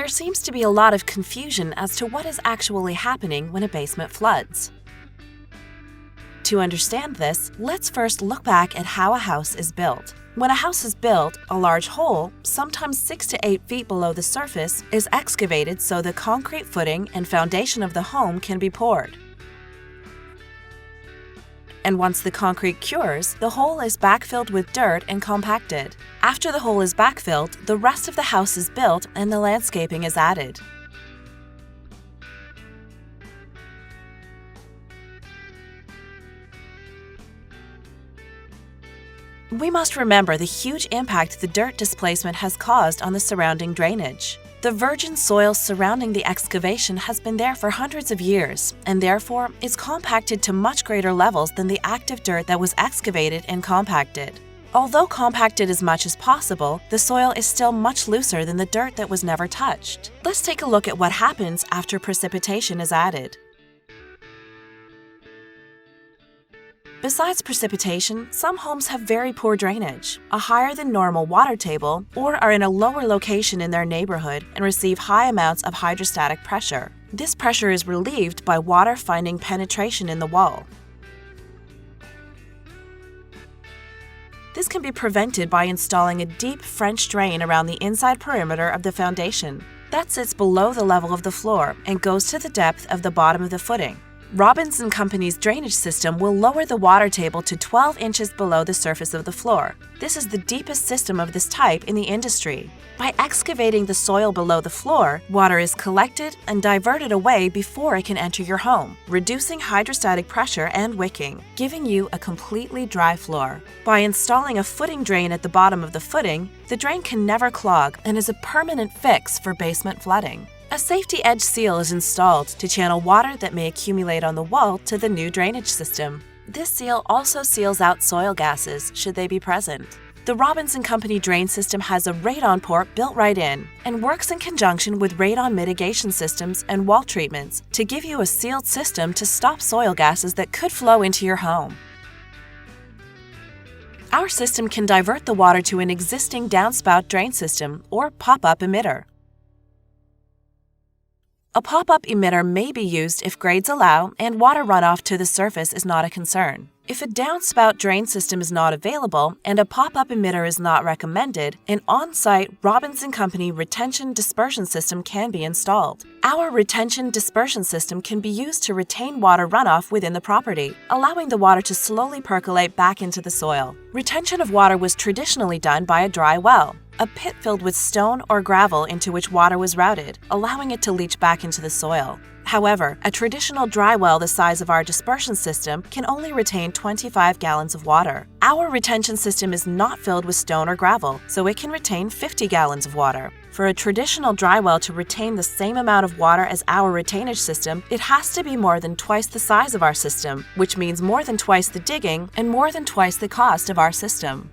There seems to be a lot of confusion as to what is actually happening when a basement floods. To understand this, let's first look back at how a house is built. When a house is built, a large hole, sometimes 6 to 8 feet below the surface, is excavated so the concrete footing and foundation of the home can be poured. And once the concrete cures, the hole is backfilled with dirt and compacted. After the hole is backfilled, the rest of the house is built and the landscaping is added. We must remember the huge impact the dirt displacement has caused on the surrounding drainage. The virgin soil surrounding the excavation has been there for hundreds of years, and therefore is compacted to much greater levels than the active dirt that was excavated and compacted. Although compacted as much as possible, the soil is still much looser than the dirt that was never touched. Let's take a look at what happens after precipitation is added. Besides precipitation, some homes have very poor drainage, a higher than normal water table, or are in a lower location in their neighborhood and receive high amounts of hydrostatic pressure. This pressure is relieved by water finding penetration in the wall. This can be prevented by installing a deep French drain around the inside perimeter of the foundation. That sits below the level of the floor and goes to the depth of the bottom of the footing. Robbins and Company's drainage system will lower the water table to 12 inches below the surface of the floor. This is the deepest system of this type in the industry. By excavating the soil below the floor, water is collected and diverted away before it can enter your home, reducing hydrostatic pressure and wicking, giving you a completely dry floor. By installing a footing drain at the bottom of the footing, the drain can never clog and is a permanent fix for basement flooding. A safety edge seal is installed to channel water that may accumulate on the wall to the new drainage system. This seal also seals out soil gases should they be present. The Robbins and Company drain system has a radon port built right in and works in conjunction with radon mitigation systems and wall treatments to give you a sealed system to stop soil gases that could flow into your home. Our system can divert the water to an existing downspout drain system or pop-up emitter. A pop-up emitter may be used if grades allow and water runoff to the surface is not a concern. If a downspout drain system is not available and a pop-up emitter is not recommended, an on-site Robbins and Company retention dispersion system can be installed. Our retention dispersion system can be used to retain water runoff within the property, allowing the water to slowly percolate back into the soil. Retention of water was traditionally done by a dry well, a pit filled with stone or gravel into which water was routed, allowing it to leach back into the soil. However, a traditional dry well the size of our dispersion system can only retain 25 gallons of water. Our retention system is not filled with stone or gravel, so it can retain 50 gallons of water. For a traditional dry well to retain the same amount of water as our retainage system, it has to be more than twice the size of our system, which means more than twice the digging and more than twice the cost of our system.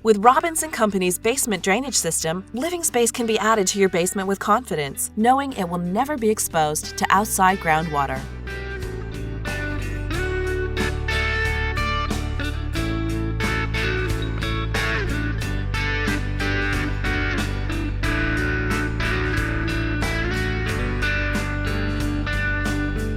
With Robbins and Company's basement drainage system, living space can be added to your basement with confidence, knowing it will never be exposed to outside groundwater.